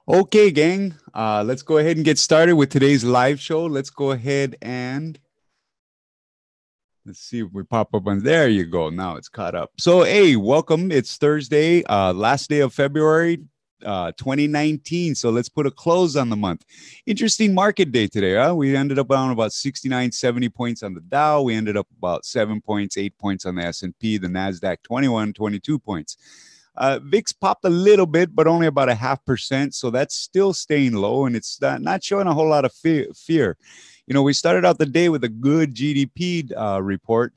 Okay, gang. Let's go ahead and get started with today's live show. Let's go ahead and let's see if we pop up on. There you go. Now it's caught up. So, hey, welcome. It's Thursday, last day of February, 2019. So let's put a close on the month. Interesting market day today. Huh? We ended up on about 69, 70 points on the Dow. We ended up about 7 points, 8 points on the S&P. The NASDAQ 21, 22 points. VIX popped a little bit, but only about 0.5%. So that's still staying low, and it's not showing a whole lot of fear. You know, we started out the day with a good GDP report,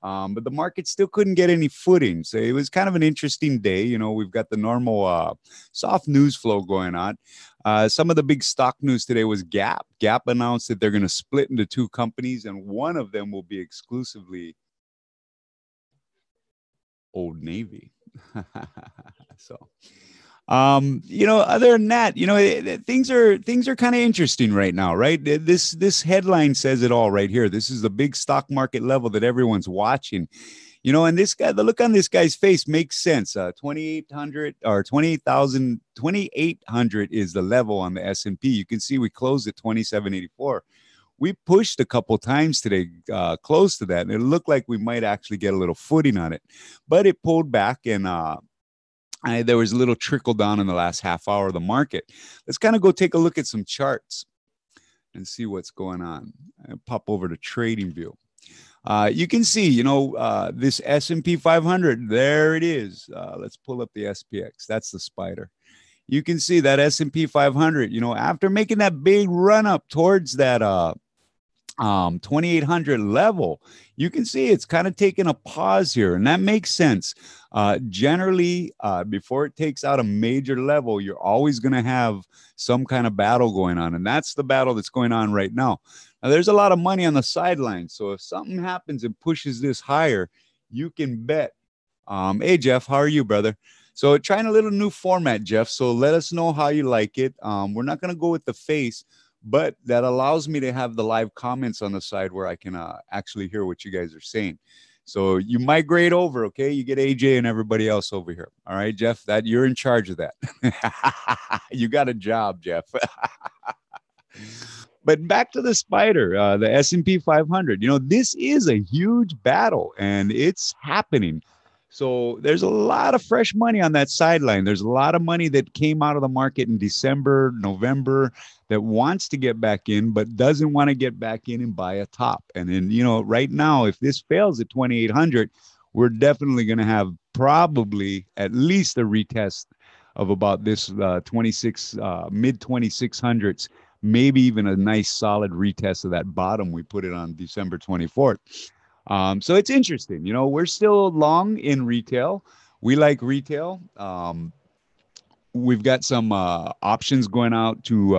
but the market still couldn't get any footing. So it was kind of an interesting day. You know, we've got the normal soft news flow going on. Some of the big stock news today was Gap. Gap announced that they're going to split into two companies, and one of them will be exclusively Old Navy. So, you know, other than that, you know, things are kind of interesting right now, right? This headline says it all right here. This is the big stock market level that everyone's watching. You know, and this guy, the look on this guy's face makes sense. 2,800 or 28,000, 2,800 is the level on the S&P. You can see we closed at 2,784. We pushed a couple times today, close to that, and it looked like we might actually get a little footing on it, but it pulled back, and there was a little trickle down in the last half hour of the market. Let's kind of go take a look at some charts and see what's going on. Pop over to Trading View. You can see, you know, this S&P 500, there it is. Let's pull up the SPX. That's the spider. You can see that S&P 500, you know, after making that big run up towards that 2,800 level, you can see it's kind of taking a pause here, and that makes sense. Generally, before it takes out a major level, you're always going to have some kind of battle going on, and that's the battle that's going on right now. Now, there's a lot of money on the sidelines, so if something happens and pushes this higher, you can bet. Hey, Jeff, how are you, brother? So trying a little new format, Jeff, so let us know how you like it. We're not going to go with the face, but that allows me to have the live comments on the side where I can actually hear what you guys are saying. So you migrate over, okay? You get AJ and everybody else over here. All right, Jeff, that you're in charge of that. You got a job, Jeff. But back to the spider, the S&P 500. You know, this is a huge battle, and it's happening. So there's a lot of fresh money on that sideline. There's a lot of money that came out of the market in December, November, that wants to get back in, but doesn't want to get back in and buy a top. And then, you know, right now, if this fails at 2,800, we're definitely going to have probably at least a retest of about this 26, mid 2600s, maybe even a nice solid retest of that bottom we put it on December 24th. So it's interesting. You know, we're still long in retail. We like retail. We've got some options going out to,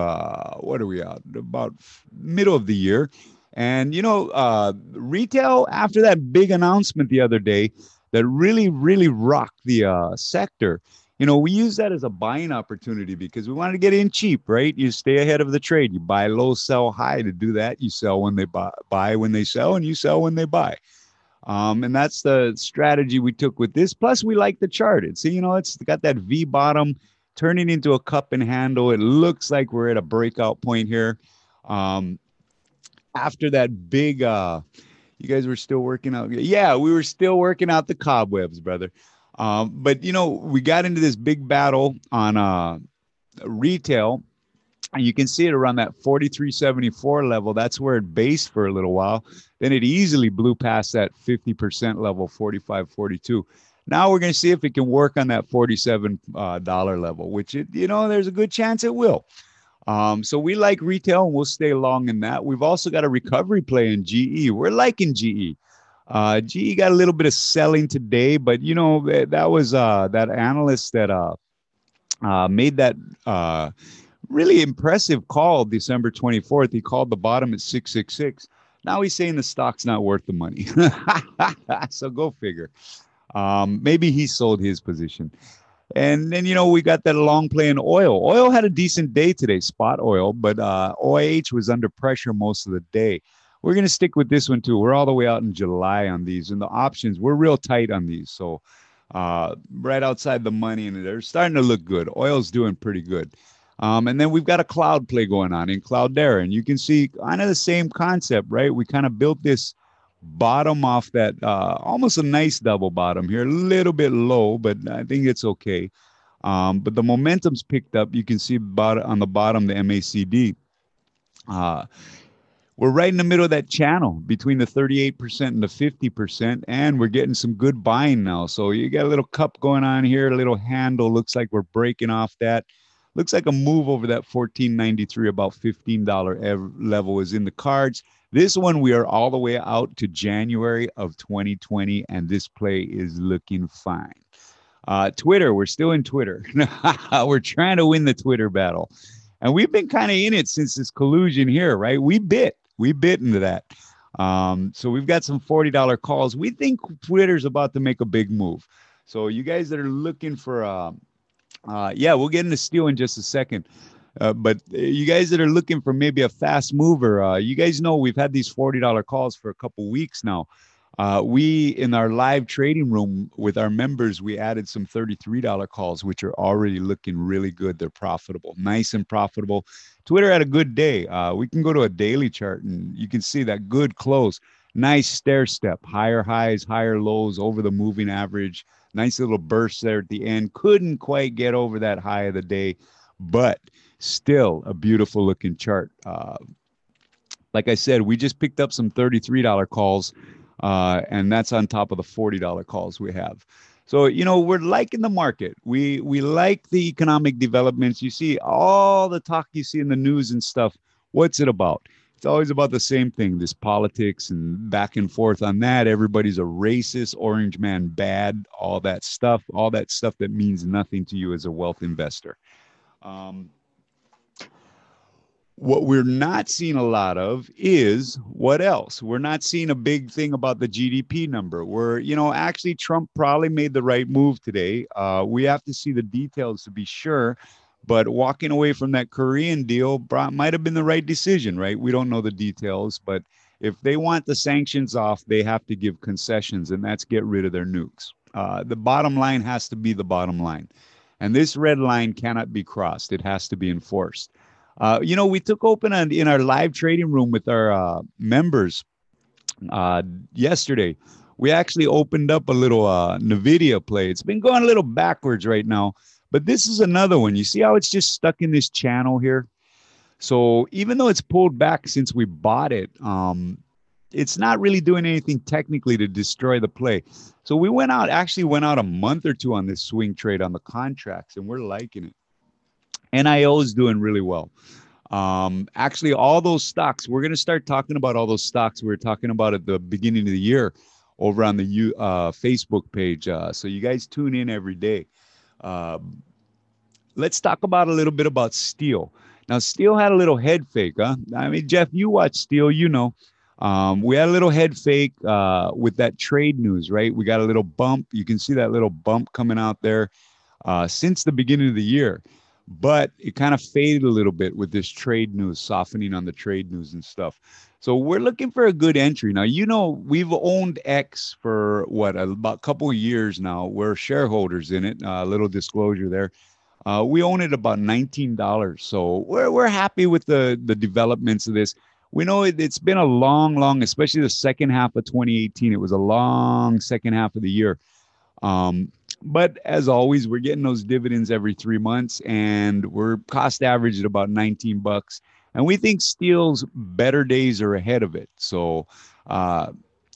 what are we out? About middle of the year. And, you know, retail, after that big announcement the other day that really, really rocked the sector, you know, we use that as a buying opportunity because we wanted to get in cheap, right? You stay ahead of the trade. You buy low, sell high. To do that, you sell when they buy when they sell, and you sell when they buy. And that's the strategy we took with this. Plus, we like the chart. It's, you know, it's got that V bottom turning into a cup and handle. It looks like we're at a breakout point here. After that big, you guys were still working out. Yeah, we were still working out the cobwebs, brother. But, you know, we got into this big battle on retail, and you can see it around that 43.74 level. That's where it based for a little while. Then it easily blew past that 50% level, 45.42. Now we're going to see if it can work on that $47 level, which, you know, there's a good chance it will. So we like retail, and we'll stay long in that. We've also got a recovery play in GE. We're liking GE. GE got a little bit of selling today, but, you know, that was that analyst that made that really impressive call December 24th. He called the bottom at 666. Now he's saying the stock's not worth the money. So go figure. Maybe he sold his position. And then, you know, we got that long play in oil. Oil had a decent day today, spot oil, but OIH was under pressure most of the day. We're going to stick with this one, too. We're all the way out in July on these. And the options, we're real tight on these. So right outside the money, and they're starting to look good. Oil's doing pretty good. And then we've got a cloud play going on in CLDR, and you can see kind of the same concept, right? We kind of built this bottom off that almost a nice double bottom here, a little bit low, but I think it's okay. But the momentum's picked up. You can see on the bottom the MACD. Uh, we're right in the middle of that channel between the 38% and the 50%, and we're getting some good buying now. So you got a little cup going on here, a little handle. Looks like we're breaking off that. Looks like a move over that 1493, about $15 level is in the cards. This one, we are all the way out to January of 2020, and this play is looking fine. Twitter, we're still in Twitter. We're trying to win the Twitter battle. And we've been kind of in it since this collusion here, right? We bit into that. So we've got some $40 calls. We think Twitter's about to make a big move. So you guys that are looking for, yeah, we'll get into steel in just a second. But you guys that are looking for maybe a fast mover, you guys know we've had these $40 calls for a couple weeks now. We, in our live trading room with our members, we added some $33 calls, which are already looking really good. They're profitable, nice and profitable. Twitter had a good day. We can go to a daily chart and you can see that good close. Nice stair step, higher highs, higher lows over the moving average. Nice little burst there at the end. Couldn't quite get over that high of the day, but still a beautiful looking chart. Like I said, we just picked up some $33 calls. And that's on top of the $40 calls we have. So, you know, we're liking the market. We like the economic developments. You see all the talk you see in the news and stuff. What's it about? It's always about the same thing, this politics and back and forth on that. Everybody's a racist, orange man bad, all that stuff that means nothing to you as a wealth investor. What we're not seeing a lot of is what else? We're not seeing a big thing about the GDP number. Actually, Trump probably made the right move today. We have to see the details to be sure. But walking away from that Korean deal might have been the right decision, right? We don't know the details. But if they want the sanctions off, they have to give concessions, and that's get rid of their nukes. The bottom line has to be the bottom line. And this red line cannot be crossed. It has to be enforced. We took open in our live trading room with our members yesterday. We actually opened up a little NVIDIA play. It's been going a little backwards right now, but this is another one. You see how it's just stuck in this channel here? So even though it's pulled back since we bought it, it's not really doing anything technically to destroy the play. So we went out a month or two on this swing trade on the contracts, and we're liking it. NIO is doing really well. Actually, all those stocks, we're going to start talking about all those stocks we were talking about at the beginning of the year over on the Facebook page. So you guys tune in every day. Let's talk about a little bit about steel. Now, steel had a little head fake, huh? I mean, Jeff, you watch steel, you know. We had a little head fake with that trade news, right? We got a little bump. You can see that little bump coming out there since the beginning of the year. But it kind of faded a little bit with this trade news, softening on the trade news and stuff. So we're looking for a good entry. Now, we've owned X for about a couple of years now. We're shareholders in it. A little disclosure there. We own it about $19. So we're happy with the developments of this. We know it's been a long, especially the second half of 2018. It was a long second half of the year. But as always, we're getting those dividends every 3 months, and we're cost average at about $19. And we think steel's better days are ahead of it. So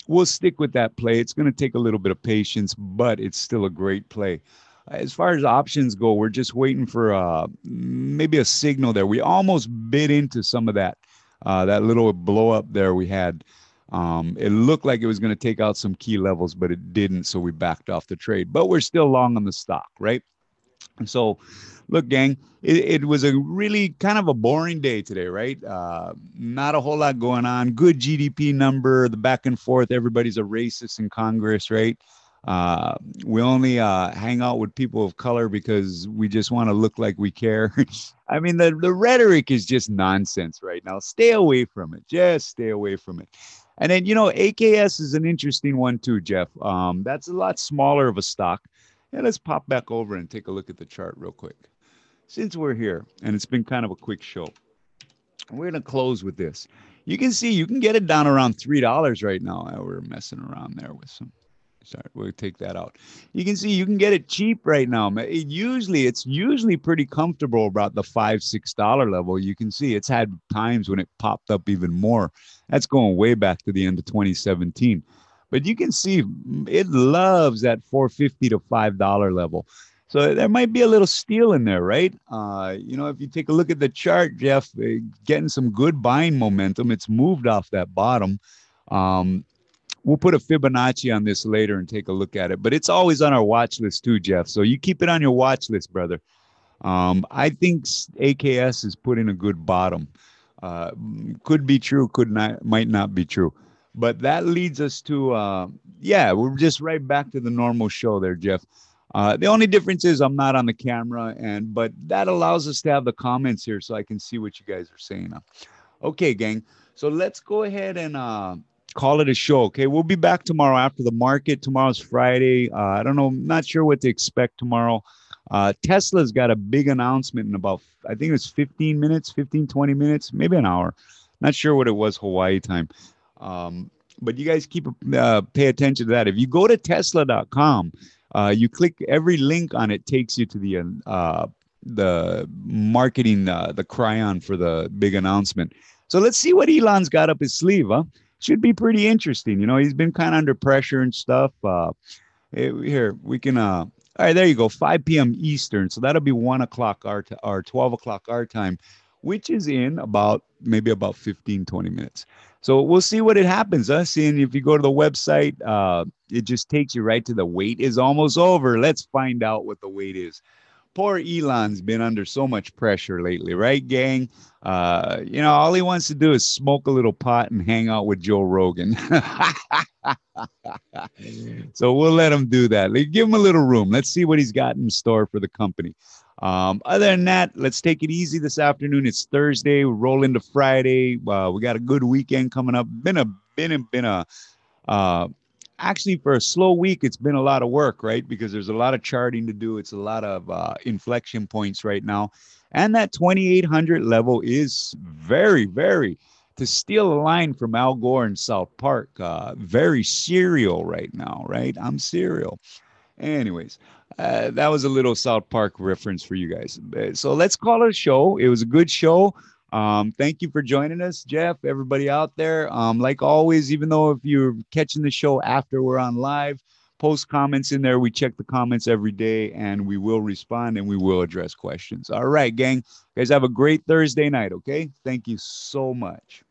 we'll stick with that play. It's going to take a little bit of patience, but it's still a great play. As far as options go, we're just waiting for maybe a signal there. We almost bid into some of that little blow up there we had. It looked like it was going to take out some key levels, but it didn't. So we backed off the trade, but we're still long on the stock, right? And so look, gang, it was a really kind of a boring day today, right? Not a whole lot going on. Good GDP number, the back and forth. Everybody's a racist in Congress, right? We only hang out with people of color because we just want to look like we care. I mean, the rhetoric is just nonsense right now. Stay away from it. Just stay away from it. And then, AKS is an interesting one too, Jeff. That's a lot smaller of a stock. Yeah, let's pop back over and take a look at the chart real quick. since we're here and it's been kind of a quick show, we're going to close with this. You can see you can get it down around $3 right now. We're messing around there with some. Sorry, we'll take that out. You can see you can get it cheap right now. It's usually pretty comfortable about the $5-6 level. You can see it's had times when it popped up even more. That's going way back to the end of 2017. But you can see it loves that 450 to $5 level. So there might be a little steal in there, right? If you take a look at the chart, Jeff, getting some good buying momentum. It's moved off that bottom. We'll put a Fibonacci on this later and take a look at it, but it's always on our watch list too, Jeff. So you keep it on your watch list, brother. I think AKS is putting a good bottom. Could be true, might not be true. But that leads us to, we're just right back to the normal show there, Jeff. The only difference is I'm not on the camera, but that allows us to have the comments here so I can see what you guys are saying. Okay, gang. So let's go ahead and call it a show. Okay, we'll be back tomorrow after the market. Tomorrow's Friday. I don't know, not sure what to expect tomorrow. Tesla's got a big announcement in about, I think it's 15 minutes, 15, 20 minutes, maybe an hour. Not sure what it was Hawaii time. But you guys pay attention to that. If you go to tesla.com, you click every link on it, takes you to the marketing, the cryon for the big announcement. So let's see what Elon's got up his sleeve, huh? Should be pretty interesting. He's been kind of under pressure and stuff. Here, we can, all right, there you go, 5 p.m. Eastern. So that'll be 1 o'clock or 12 o'clock our time, which is in maybe about 15, 20 minutes. So we'll see what it happens. Seeing if you go to the website, it just takes you right to the wait is almost over. Let's find out what the wait is. Poor Elon's been under so much pressure lately, right, gang? All he wants to do is smoke a little pot and hang out with Joe Rogan. So we'll let him do that. Give him a little room. Let's see what he's got in store for the company. Other than that, let's take it easy this afternoon. It's Thursday. We roll into Friday. We got a good weekend coming up. Actually, for a slow week, it's been a lot of work, right? Because there's a lot of charting to do. It's a lot of inflection points right now. And that 2,800 level is very, very, to steal a line from Al Gore in South Park, very serial right now, right? I'm serial. Anyways, that was a little South Park reference for you guys. So let's call it a show. It was a good show. Thank you for joining us, Jeff, everybody out there. Like always, even though if you're catching the show after we're on live, post comments in there. We check the comments every day and we will respond and we will address questions. All right, gang. You guys have a great Thursday night, okay? Thank you so much.